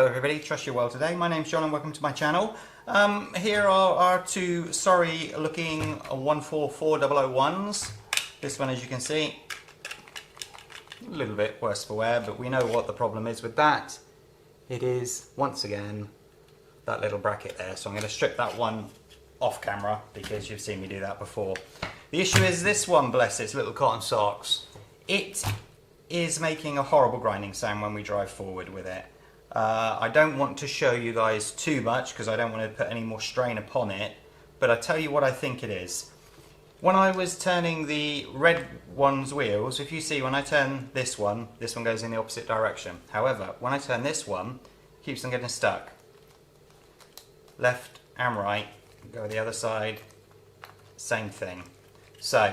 everybody, trust you're well today. My name's John and welcome to my channel. Here are our two sorry looking 144001s. This one, as you can see, a little bit worse for wear, but we know what the problem is with that. It is, once again, that little bracket there. So I'm going to strip that one off camera because you've seen me do that before. The issue is this one, bless its little cotton socks. It is making a horrible grinding sound when we drive forward with it. I don't want to show you guys too much because I don't want to put any more strain upon it, but I tell you what I think it is. When I was turning the red one's wheels, if you see when I turn this one goes in the opposite direction. However, when I turn this one, it keeps on getting stuck. Left and right, go the other side, same thing. So,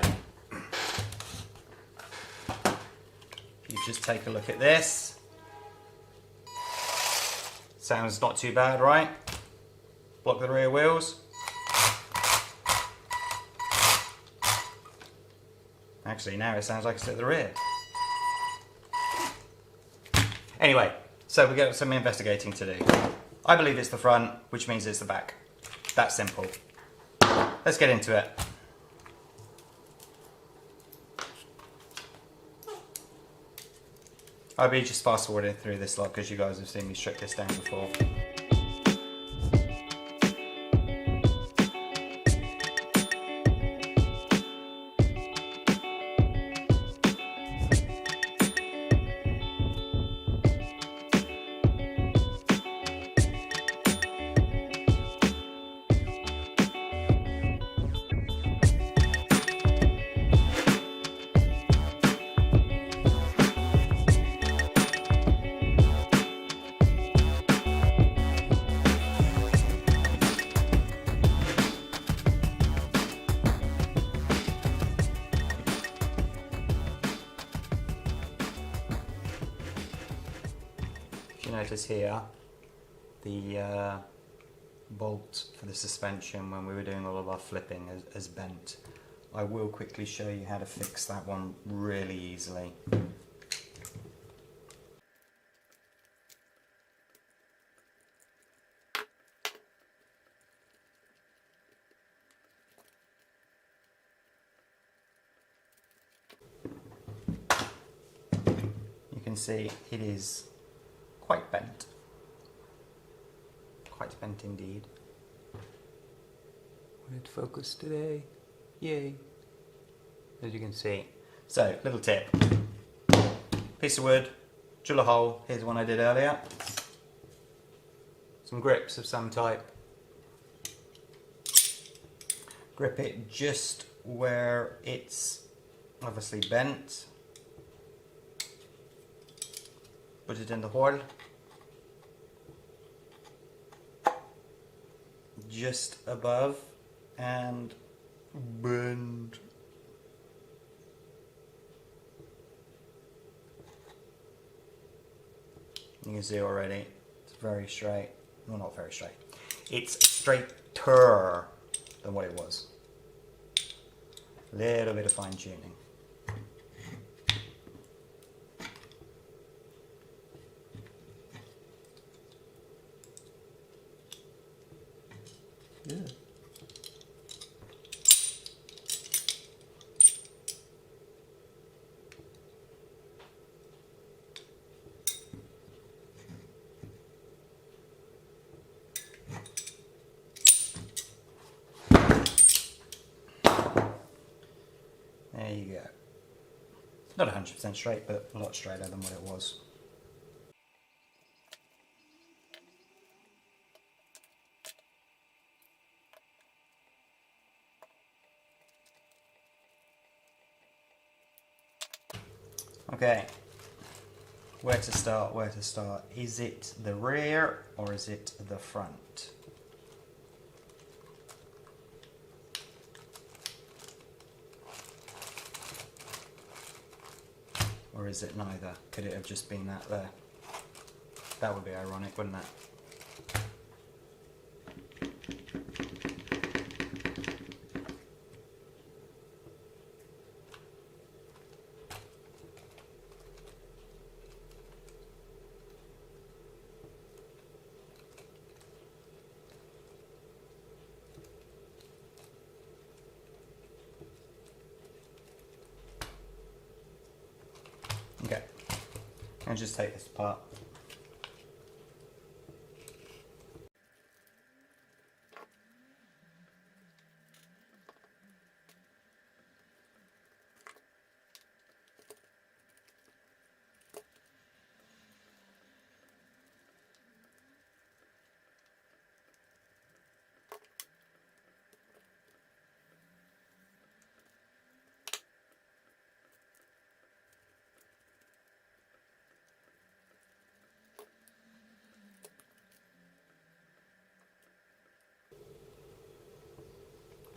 you just take a look at this. Sounds not too bad, right? Block the rear wheels. Actually, now it sounds like it's at the rear. Anyway, so we've got some investigating to do. I believe it's the front, which means it's the back. That simple. Let's get into it. I'll be just fast forwarding through this lot because you guys have seen me strip this down before. You notice here the bolt for the suspension when we were doing all of our flipping has bent. I will quickly show you how to fix that one really easily. You can see it is quite bent. Quite bent indeed. Will it focus today? Yay. As you can see. So, little tip. Piece of wood, drill a hole. Here's one I did earlier. Some grips of some type. Grip it just where it's obviously bent. Put it in the hole. Just above and bend. You can see already it's very straight. Well, not very straight. It's straighter than what it was. A little bit of fine tuning. Yeah. There you go. Not 100% straight, but a lot straighter than what it was. Okay, where to start, where to start? Is it the rear or is it the front? Or is it neither? Could it have just been that there? That would be ironic, wouldn't it? And just take this apart.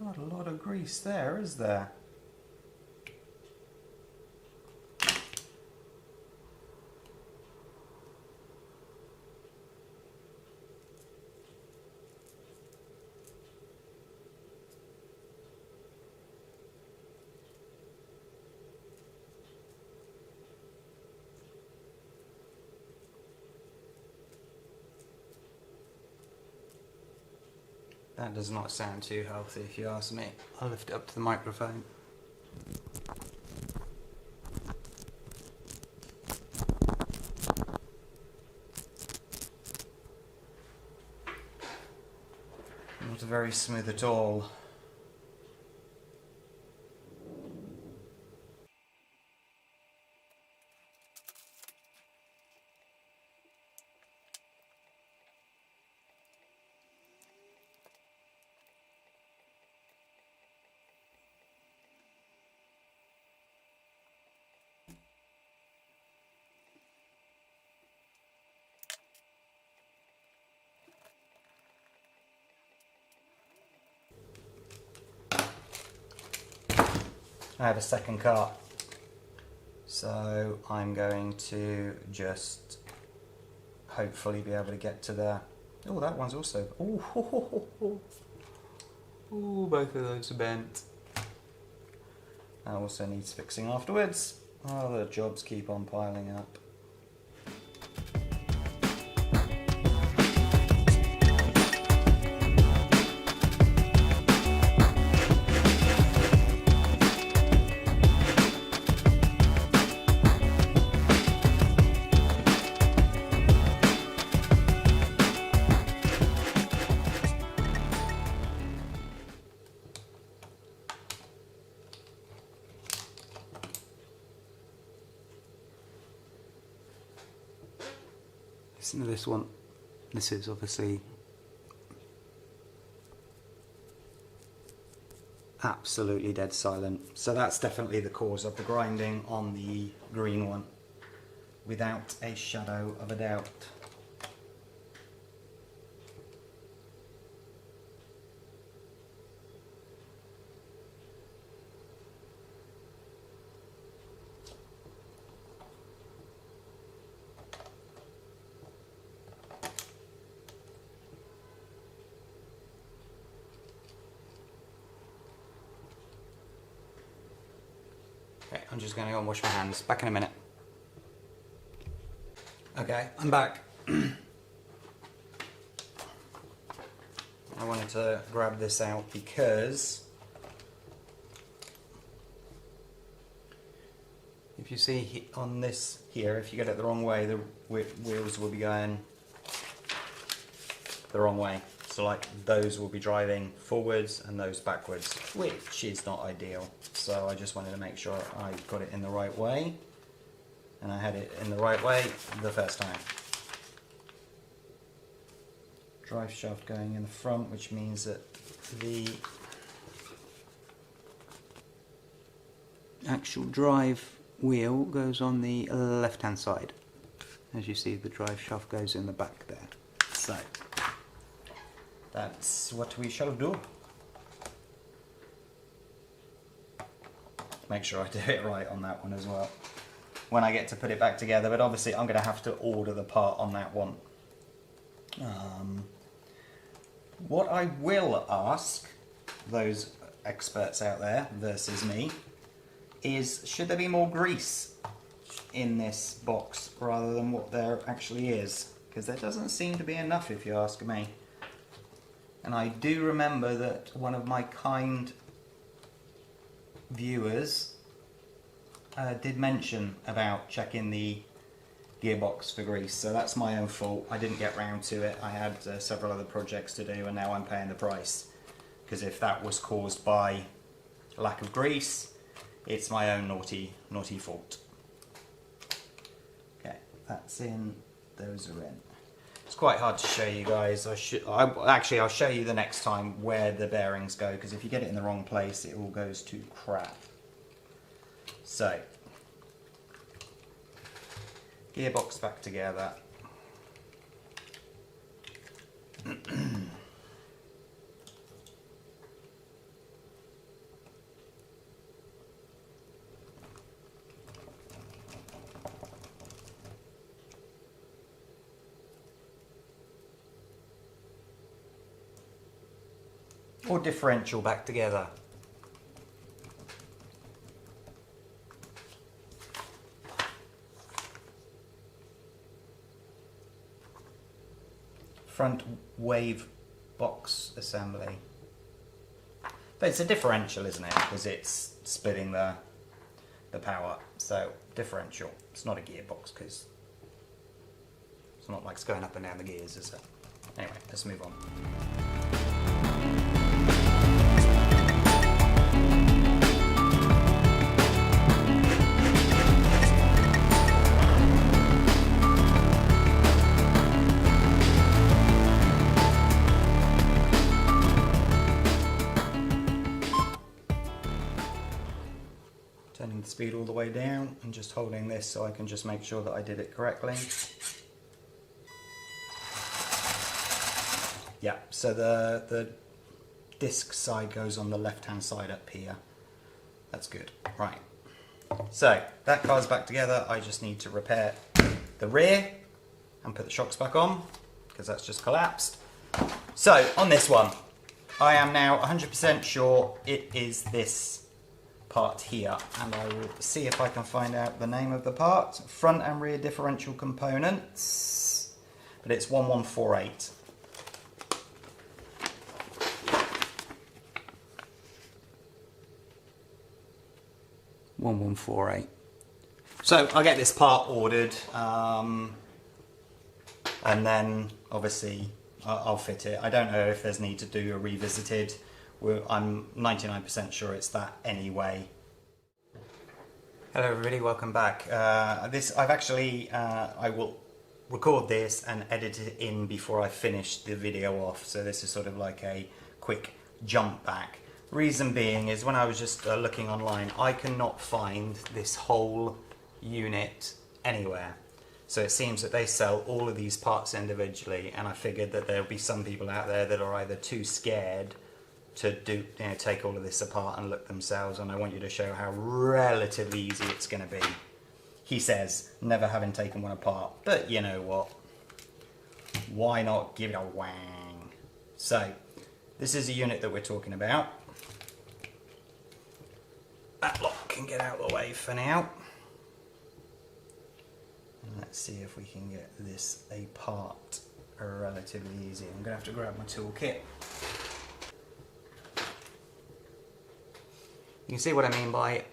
Not a lot of grease there, is there? That does not sound too healthy if you ask me. I'll lift it up to the microphone. Not very smooth at all. I have a second cart, so I'm going to just hopefully be able to get to there. Oh, that one's also. Oh, both of those are bent. That also needs fixing afterwards. Oh, the jobs keep on piling up. Listen to this one. This is obviously absolutely dead silent. So that's definitely the cause of the grinding on the green one, without a shadow of a doubt. Okay, I'm just going to go and wash my hands. Back in a minute. Okay, I'm back. I wanted to grab this out because if you see on this here, if you get it the wrong way, the wheels will be going the wrong way. So like those will be driving forwards and those backwards, which is not ideal. So I just wanted to make sure I got it in the right way, and I had it in the right way the first time. Drive shaft going in the front, which means that the actual drive wheel goes on the left hand side. As you see, the drive shaft goes in the back there. So that's what we shall do. Make sure I do it right on that one as well when I get to put it back together, but obviously I'm going to have to order the part on that one. What I will ask those experts out there versus me is, should there be more grease in this box rather than what there actually is? Because there doesn't seem to be enough, if you ask me. And I do remember that one of my kind viewers did mention about checking the gearbox for grease, so that's my own fault. I didn't get round to it. I had several other projects to do, and now I'm paying the price. Because if that was caused by lack of grease, it's my own naughty fault. Okay, that's in, those are in. It's quite hard to show you guys. Actually, I'll show you the next time where the bearings go, because if you get it in the wrong place, it all goes to crap. So, gearbox back together. Or differential back together. Front wave box assembly. But it's a differential, isn't it? Because it's splitting the power. So differential. It's not a gearbox because it's not like it's going up and down the gears, is it? Anyway, let's move on. Turning the speed all the way down and just holding this so I can just make sure that I did it correctly. Yeah, so the disc side goes on the left hand side up here. That's good. Right. So that car's back together. I just need to repair the rear and put the shocks back on because that's just collapsed. So on this one, I am now 100% sure it is this part here, and I will see if I can find out the name of the part. Front and rear differential components, but it's 1148. So I'll get this part ordered, and then obviously I'll fit it. I don't know if there's need to do a revisited. I'm 99% sure it's that anyway. Hello everybody, welcome back. I will record this and edit it in before I finish the video off. So this is sort of like a quick jump back. Reason being is when I was just looking online, I cannot find this whole unit anywhere. So it seems that they sell all of these parts individually, and I figured that there'll be some people out there that are either too scared to take all of this apart and look themselves, and I want you to show how relatively easy it's going to be. He says, never having taken one apart, but you know what? Why not give it a wang? So, this is a unit that we're talking about. That lock can get out of the way for now. And let's see if we can get this apart relatively easy. I'm going to have to grab my toolkit. You can see what I mean by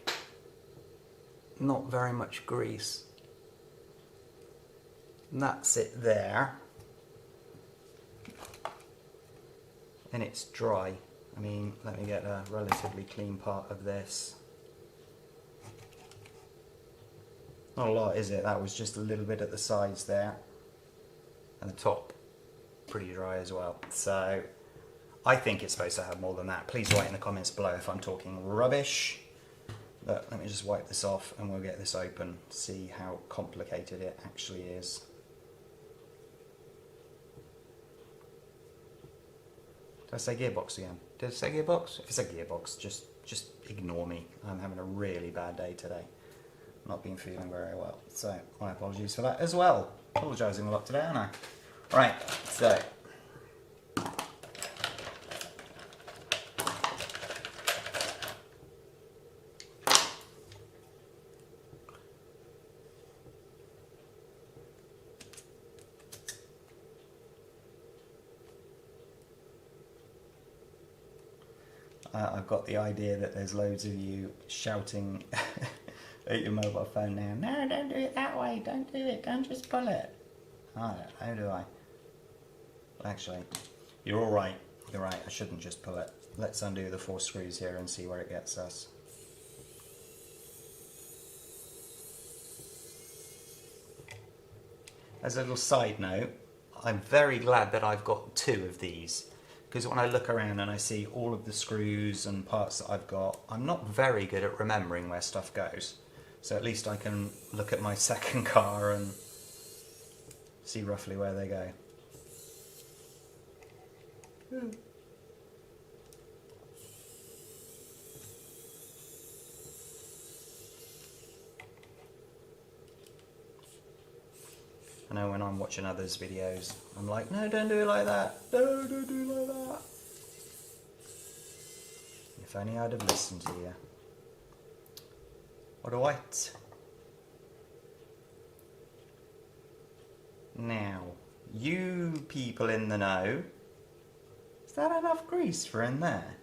not very much grease. And that's it there. And it's dry. I mean, let me get a relatively clean part of this. Not a lot, is it? That was just a little bit at the sides there. And the top, pretty dry as well. So, I think it's supposed to have more than that. Please write in the comments below if I'm talking rubbish. But let me just wipe this off and we'll get this open, see how complicated it actually is. Did I say gearbox again? Did I say gearbox? If it's a gearbox, just ignore me. I'm having a really bad day today. Not been feeling very well. So my apologies for that as well. Apologising a lot today, aren't I? Right, so I've got the idea that there's loads of you shouting Eat your mobile phone now. No, don't do it that way. Don't do it. Don't just pull it. I don't know, do I? Actually, you're all right. You're right. I shouldn't just pull it. Let's undo the 4 screws here and see where it gets us. As a little side note, I'm very glad that I've got 2 of these, because when I look around and I see all of the screws and parts that I've got, I'm not very good at remembering where stuff goes. So at least I can look at my second car and see roughly where they go. I know when I'm watching others' videos, I'm like, no, don't do it like that. No, don't do it like that. If only I'd have listened to you. Alright. Now, you people in the know, is that enough grease for in there?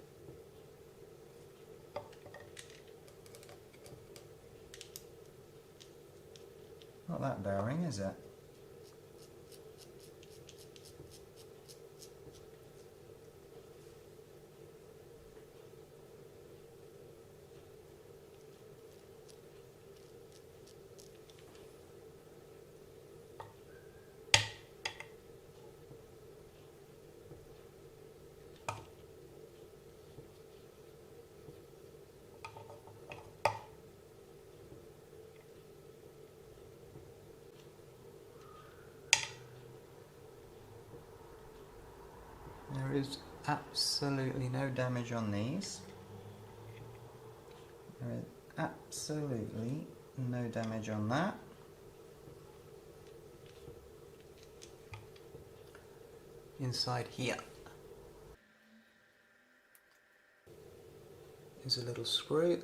Not that bearing, is it? There is absolutely no damage on these. There is absolutely no damage on that. Inside here is a little screw.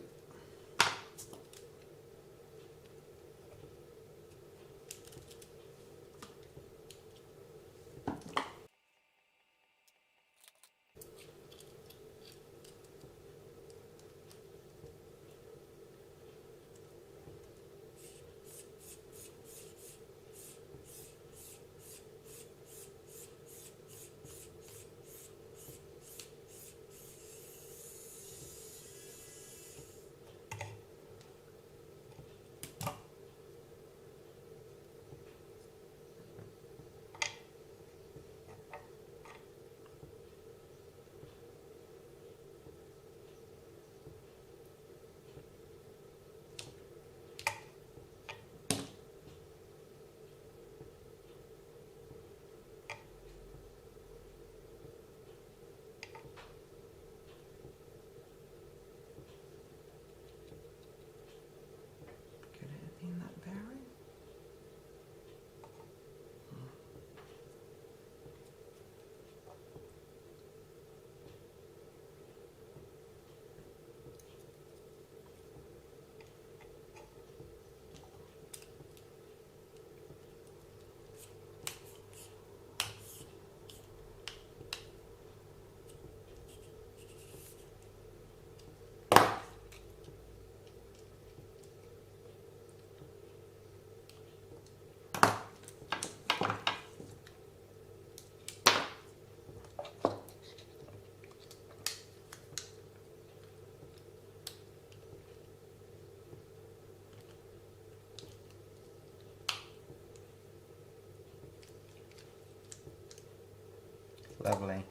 Lovely.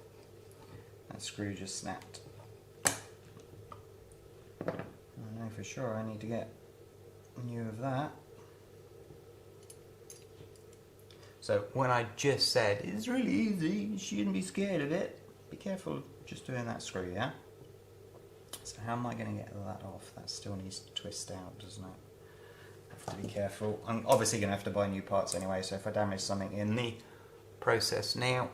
That screw just snapped. I know for sure I need to get new of that. So when I just said it's really easy, you shouldn't be scared of it, be careful just doing that screw, yeah? So how am I going to get that off? That still needs to twist out, doesn't it? Have to be careful. I'm obviously going to have to buy new parts anyway, so if I damage something in the process now,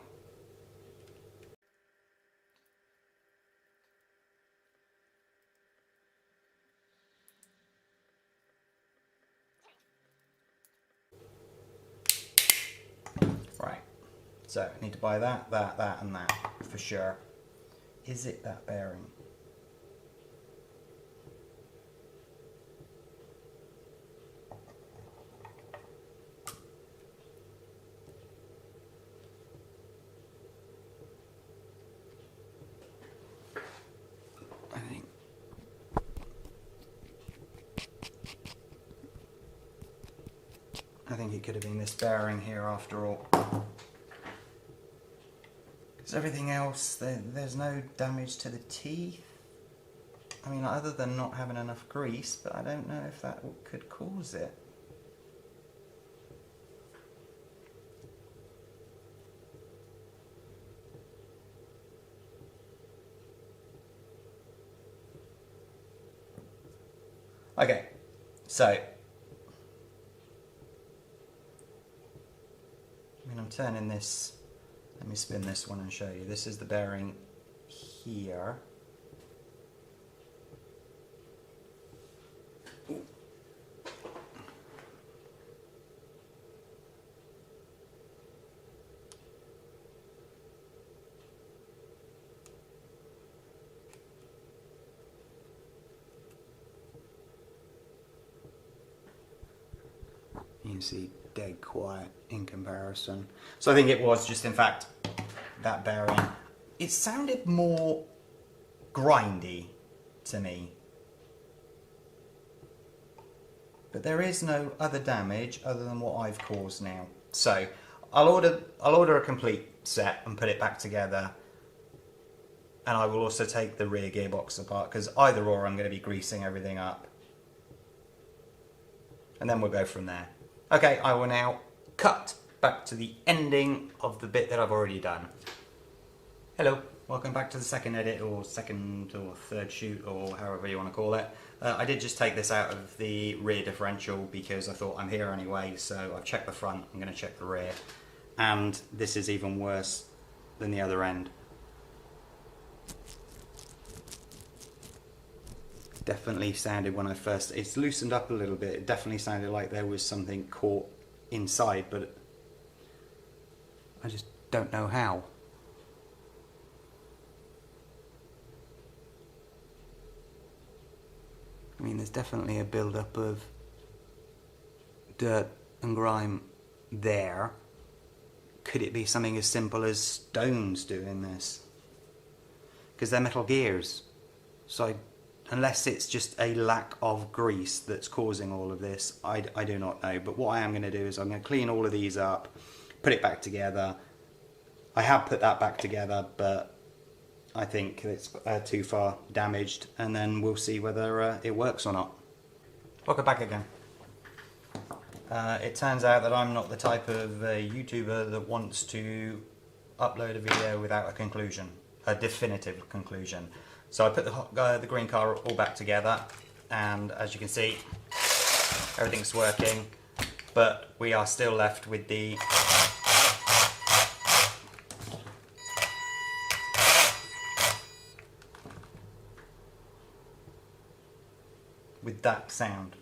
right, so I need to buy that, that and that for sure. Is it that bearing? I think it could have been this bearing here after all. Because everything else, there's no damage to the teeth. I mean, other than not having enough grease, but I don't know if that could cause it. Okay, so I'm turning this, let me spin this one and show you. This is the bearing here. You can see dead quiet in comparison. So I think it was just, in fact, that bearing. It sounded more grindy to me. But there is no other damage other than what I've caused now. So I'll order a complete set and put it back together. And I will also take the rear gearbox apart, because either or I'm going to be greasing everything up. And then we'll go from there. Okay, I will now cut back to the ending of the bit that I've already done. Hello, welcome back to the second edit, or second or third shoot, or however you want to call it. I did just take this out of the rear differential because I thought I'm here anyway, so I've checked the front, I'm going to check the rear. And this is even worse than the other end. Definitely sounded when I first, it's loosened up a little bit, it definitely sounded like there was something caught inside, but I just don't know how. I mean, there's definitely a build-up of dirt and grime there. Could it be something as simple as stones doing this? Because they're metal gears, so unless it's just a lack of grease that's causing all of this, I do not know. But what I am going to do is I'm going to clean all of these up, put it back together. I have put that back together, but I think it's too far damaged, and then we'll see whether it works or not. Welcome back again. It turns out that I'm not the type of YouTuber that wants to upload a video without a conclusion, a definitive conclusion. So I put the green car all back together, and as you can see, everything's working, but we are still left with that sound.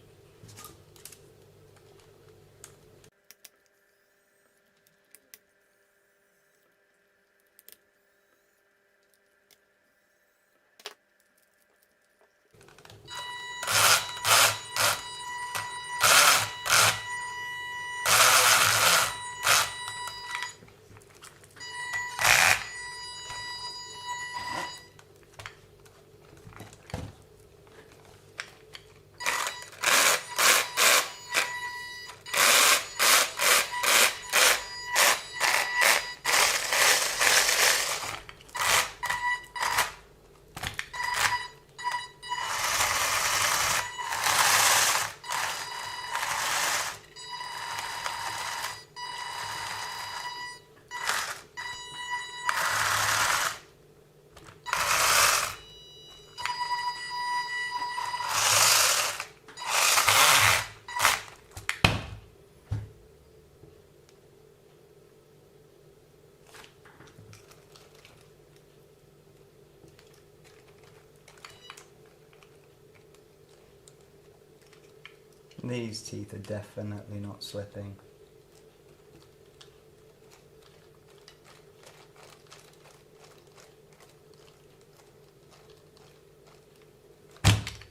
These teeth are definitely not slipping.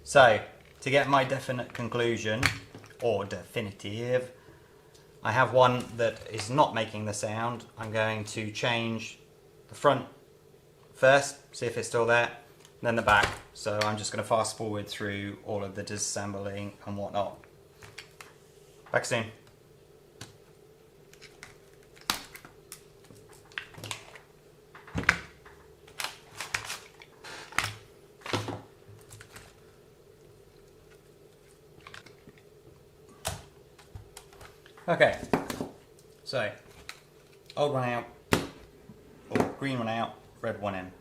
So, to get my definite conclusion, or definitive, I have one that is not making the sound. I'm going to change the front first, see if it's still there, then the back. So I'm just going to fast forward through all of the disassembling and whatnot. Back soon. Okay, so old one out, or green one out, red one in.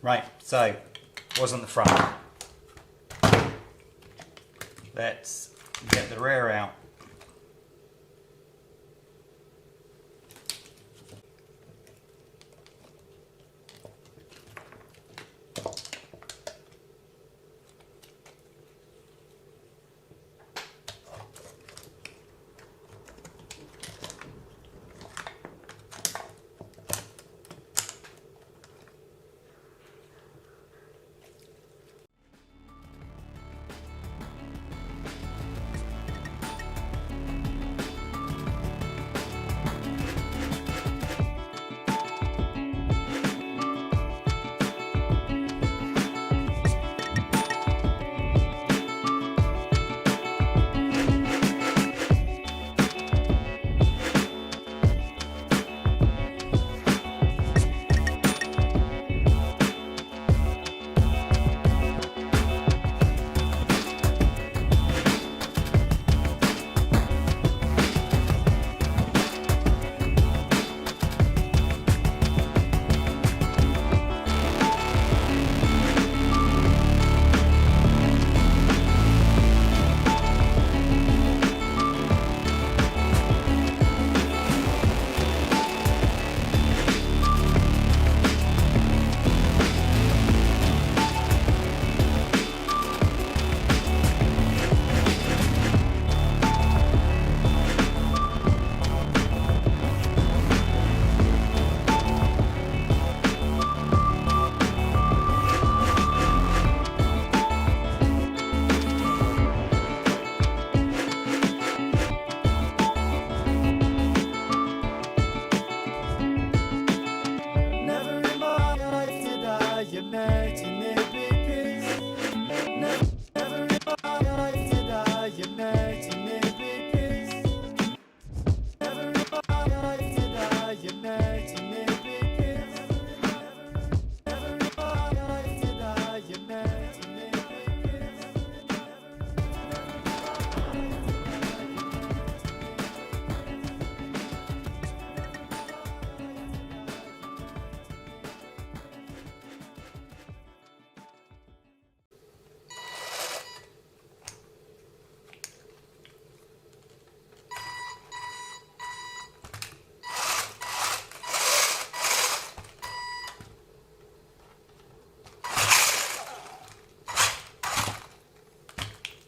Right, so wasn't the front. Let's get the rear out.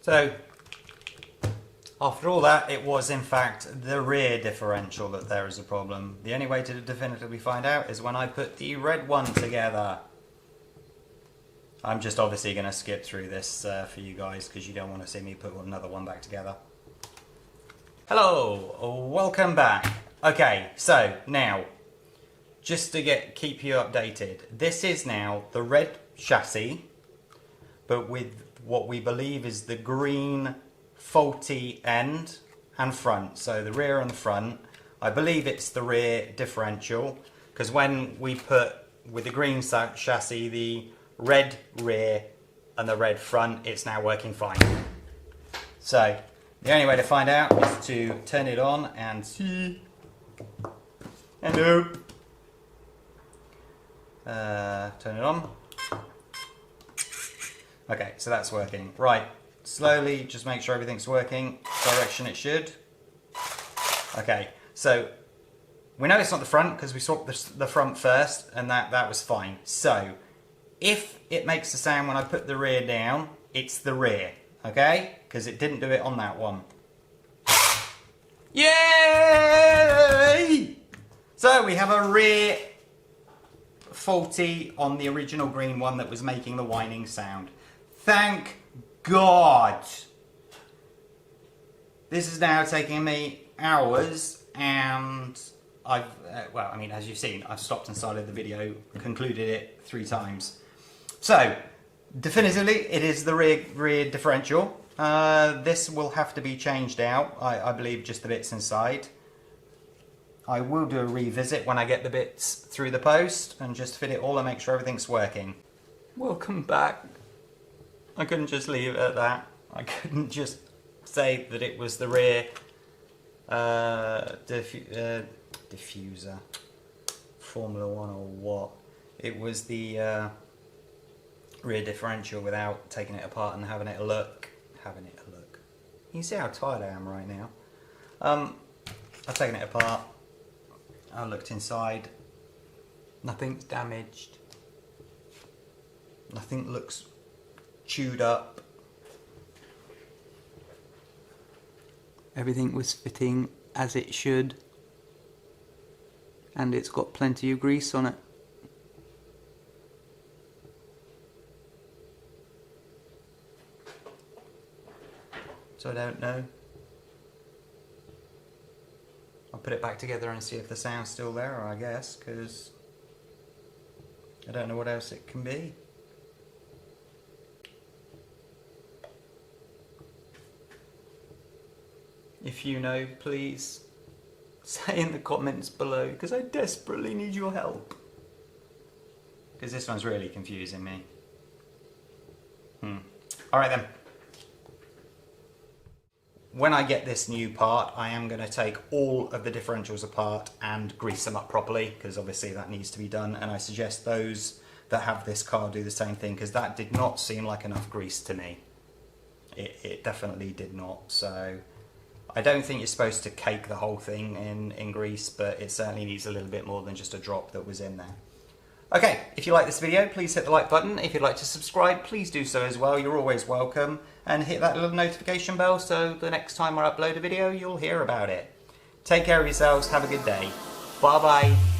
So, after all that, it was in fact the rear differential that there is a problem. The only way to definitively find out is when I put the red one together. I'm just obviously going to skip through this for you guys because you don't want to see me put another one back together. Hello, welcome back. Okay, so now, just to keep you updated, this is now the red chassis, but with what we believe is the green faulty end and front. So the rear and the front, I believe it's the rear differential, because when we put with the green chassis the red rear and the red front, it's now working fine. So the only way to find out is to turn it on and see. Hello. Turn it on. Okay, so that's working. Right, slowly, just make sure everything's working. Direction it should. Okay, so we know it's not the front because we swapped the front first and that was fine. So, if it makes a sound when I put the rear down, it's the rear, okay? Because it didn't do it on that one. Yay! So, we have a rear faulty on the original green one that was making the whining sound. Thank God. This is now taking me hours, and I've, well, I mean, as you've seen, I've stopped and started the video, concluded it 3 times. So, definitively, it is the rear differential. This will have to be changed out, I believe, just the bits inside. I will do a revisit when I get the bits through the post and just fit it all and make sure everything's working. Welcome back. I couldn't just leave it at that. I couldn't just say that it was the rear diffuser, Formula 1 or what. It was the rear differential without taking it apart and having it a look. You see how tired I am right now. I've taken it apart. I looked inside. Nothing's damaged. Nothing looks chewed up. Everything was fitting as it should. And it's got plenty of grease on it. So I don't know. I'll put it back together and see if the sound's still there, I guess, because I don't know what else it can be. If you know, please say in the comments below, because I desperately need your help. Because this one's really confusing me. Alright then. When I get this new part, I am going to take all of the differentials apart and grease them up properly, because obviously that needs to be done, and I suggest those that have this car do the same thing, because that did not seem like enough grease to me. It definitely did not. So I don't think you're supposed to cake the whole thing in grease, but it certainly needs a little bit more than just a drop that was in there. Okay, if you like this video, please hit the like button. If you'd like to subscribe, please do so as well. You're always welcome. And hit that little notification bell so the next time I upload a video, you'll hear about it. Take care of yourselves. Have a good day. Bye-bye.